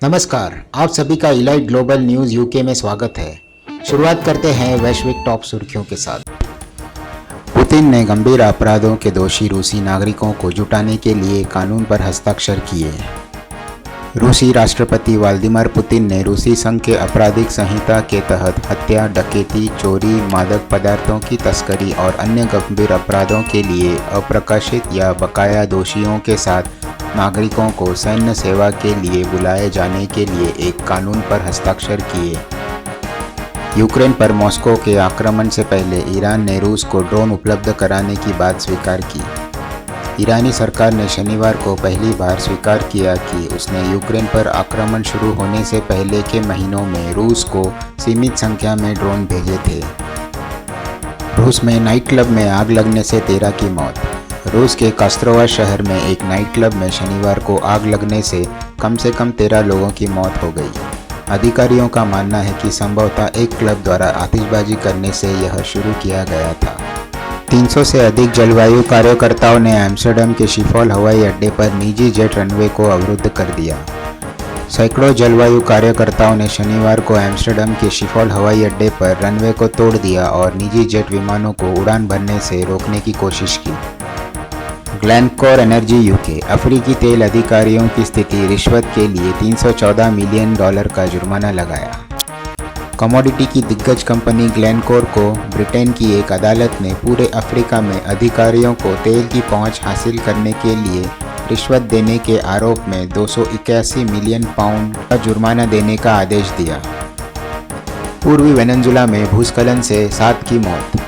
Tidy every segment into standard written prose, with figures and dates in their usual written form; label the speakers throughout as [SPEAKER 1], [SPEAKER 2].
[SPEAKER 1] नमस्कार, आप सभी का इलाइट ग्लोबल न्यूज़ यूके में स्वागत है। शुरुआत करते हैं वैश्विक टॉप सुर्खियों के साथ। पुतिन ने गंभीर अपराधों के दोषी रूसी नागरिकों को जुटाने के लिए कानून पर हस्ताक्षर किए। रूसी राष्ट्रपति व्लादिमीर पुतिन ने रूसी संघ के आपराधिक संहिता के तहत हत्या, डकैती, चोरी, मादक पदार्थों की तस्करी और अन्य गंभीर अपराधों के लिए अप्रकाशित या बकाया दोषियों के साथ नागरिकों को सैन्य सेवा के लिए बुलाए जाने के लिए एक कानून पर हस्ताक्षर किए। यूक्रेन पर मॉस्को के आक्रमण से पहले ईरान ने रूस को ड्रोन उपलब्ध कराने की बात स्वीकार की। ईरानी सरकार ने शनिवार को पहली बार स्वीकार किया कि उसने यूक्रेन पर आक्रमण शुरू होने से पहले के महीनों में रूस को सीमित संख्या में ड्रोन भेजे थे। रूस में नाइट क्लब में आग लगने से 13 की मौत। रूस के कास्त्रोवा शहर में एक नाइट क्लब में शनिवार को आग लगने से कम 13 लोगों की मौत हो गई। अधिकारियों का मानना है कि संभवतः एक क्लब द्वारा आतिशबाजी करने से यह शुरू किया गया था। 300 से अधिक जलवायु कार्यकर्ताओं ने एम्स्टर्डम के शिफॉल हवाई अड्डे पर निजी जेट रनवे को अवरुद्ध कर दिया। सैकड़ों जलवायु कार्यकर्ताओं ने शनिवार को एम्स्टर्डम के शिफॉल हवाई अड्डे पर रनवे को तोड़ दिया और निजी जेट विमानों को उड़ान भरने से रोकने की कोशिश की। ग्लेनकोर एनर्जी यूके अफ्रीकी तेल अधिकारियों की स्थिति रिश्वत के लिए $314 मिलियन का जुर्माना लगाया। कमोडिटी की दिग्गज कंपनी ग्लेनकोर को ब्रिटेन की एक अदालत ने पूरे अफ्रीका में अधिकारियों को तेल की पहुंच हासिल करने के लिए रिश्वत देने के आरोप में £281 मिलियन का जुर्माना देने का आदेश दिया। पूर्वी वेनेजुला में भूस्खलन से 7 की मौत।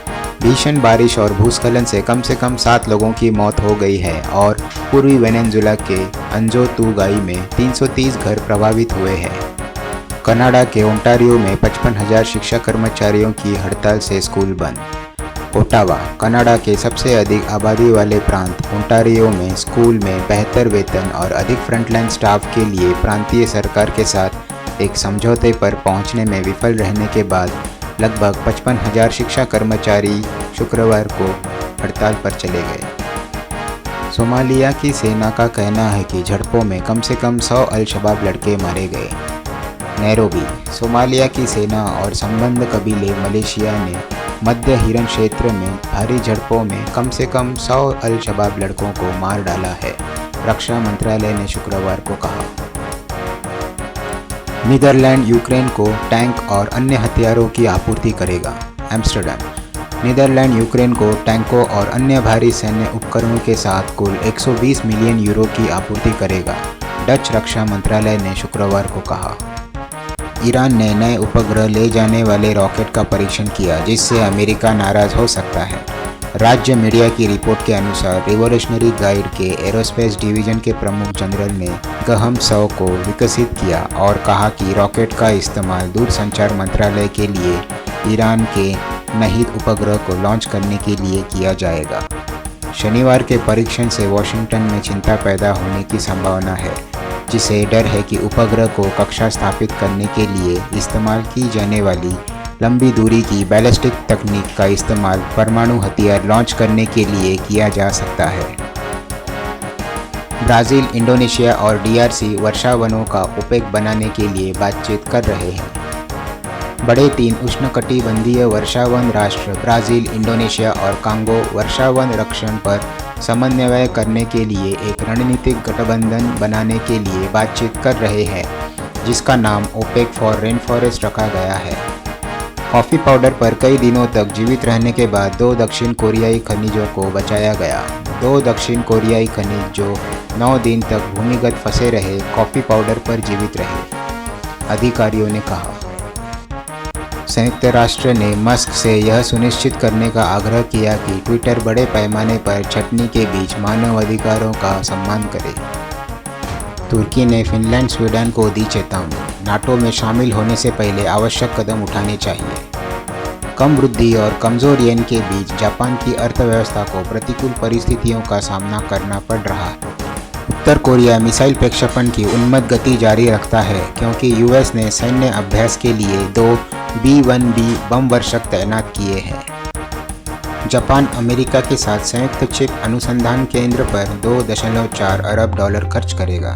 [SPEAKER 1] भीषण बारिश और भूस्खलन से कम 7 लोगों की मौत हो गई है और पूर्वी वेनेजुला के अंजोतुगाई में 330 घर प्रभावित हुए हैं। कनाडा के ओंटारियो में 55,000 शिक्षा कर्मचारियों की हड़ताल से स्कूल बंद। ओटावा, कनाडा के सबसे अधिक आबादी वाले प्रांत ओंटारियो में स्कूल में बेहतर वेतन और अधिक फ्रंटलाइन स्टाफ के लिए प्रांतीय सरकार के साथ एक समझौते पर पहुंचने में विफल रहने के बाद लगभग 55,000 शिक्षा कर्मचारी शुक्रवार को हड़ताल पर चले गए। सोमालिया की सेना का कहना है कि झड़पों में कम से कम 100 अल-शबाब लड़के मारे गए। नैरोबी, सोमालिया की सेना और संबद्ध कबीले मलेशिया ने मध्य हिरन क्षेत्र में भारी झड़पों में कम से कम 100 अल-शबाब लड़कों को मार डाला है, रक्षा मंत्रालय ने शुक्रवार को कहा। नीदरलैंड यूक्रेन को टैंक और अन्य हथियारों की आपूर्ति करेगा। एम्स्टर्डम, नीदरलैंड यूक्रेन को टैंकों और अन्य भारी सैन्य उपकरणों के साथ कुल 120 मिलियन यूरो की आपूर्ति करेगा, डच रक्षा मंत्रालय ने शुक्रवार को कहा। ईरान ने नए उपग्रह ले जाने वाले रॉकेट का परीक्षण किया जिससे अमेरिका नाराज हो सकता है। राज्य मीडिया की रिपोर्ट के अनुसार रिवॉल्यूशनरी गाइड के एरोस्पेस डिवीजन के प्रमुख जनरल ने गहम-100 को विकसित किया और कहा कि रॉकेट का इस्तेमाल दूरसंचार मंत्रालय के लिए ईरान के नहीद उपग्रह को लॉन्च करने के लिए किया जाएगा। शनिवार के परीक्षण से वॉशिंगटन में चिंता पैदा होने की संभावना है, जिसे डर है कि उपग्रह को कक्षा स्थापित करने के लिए इस्तेमाल की जाने वाली लंबी दूरी की बैलिस्टिक तकनीक का इस्तेमाल परमाणु हथियार लॉन्च करने के लिए किया जा सकता है। ब्राज़ील, इंडोनेशिया और DRC वर्षावनों का ओपेक बनाने के लिए बातचीत कर रहे हैं। बड़े 3 उष्णकटिबंधीय वर्षावन राष्ट्र ब्राज़ील, इंडोनेशिया और कांगो वर्षावन रक्षण पर समन्वय करने के लिए एक रणनीतिक गठबंधन बनाने के लिए बातचीत कर रहे हैं, जिसका नाम ओपेक फॉर रेनफॉरेस्ट रखा गया है। कॉफ़ी पाउडर पर कई दिनों तक जीवित रहने के बाद 2 दक्षिण कोरियाई खनिजों को बचाया गया। 2 दक्षिण कोरियाई खनिज जो 9 दिन तक भूमिगत फंसे रहे, कॉफ़ी पाउडर पर जीवित रहे, अधिकारियों ने कहा। संयुक्त राष्ट्र ने मस्क से यह सुनिश्चित करने का आग्रह किया कि ट्विटर बड़े पैमाने पर छंटनी के बीच मानव अधिकारों का सम्मान करे। तुर्की ने फिनलैंड, स्वीडन को दी चेतावनी, नाटो में शामिल होने से पहले आवश्यक कदम उठाने चाहिए। कम वृद्धि और कमजोर येन के बीच जापान की अर्थव्यवस्था को प्रतिकूल परिस्थितियों का सामना करना पड़ रहा है। उत्तर कोरिया मिसाइल प्रक्षेपण की उन्मत्त गति जारी रखता है क्योंकि यूएस ने सैन्य अभ्यास के लिए 2 B-1B बम वर्षक तैनात किए हैं। जापान अमेरिका के साथ संयुक्त चिप अनुसंधान केंद्र पर $2.4 अरब खर्च करेगा।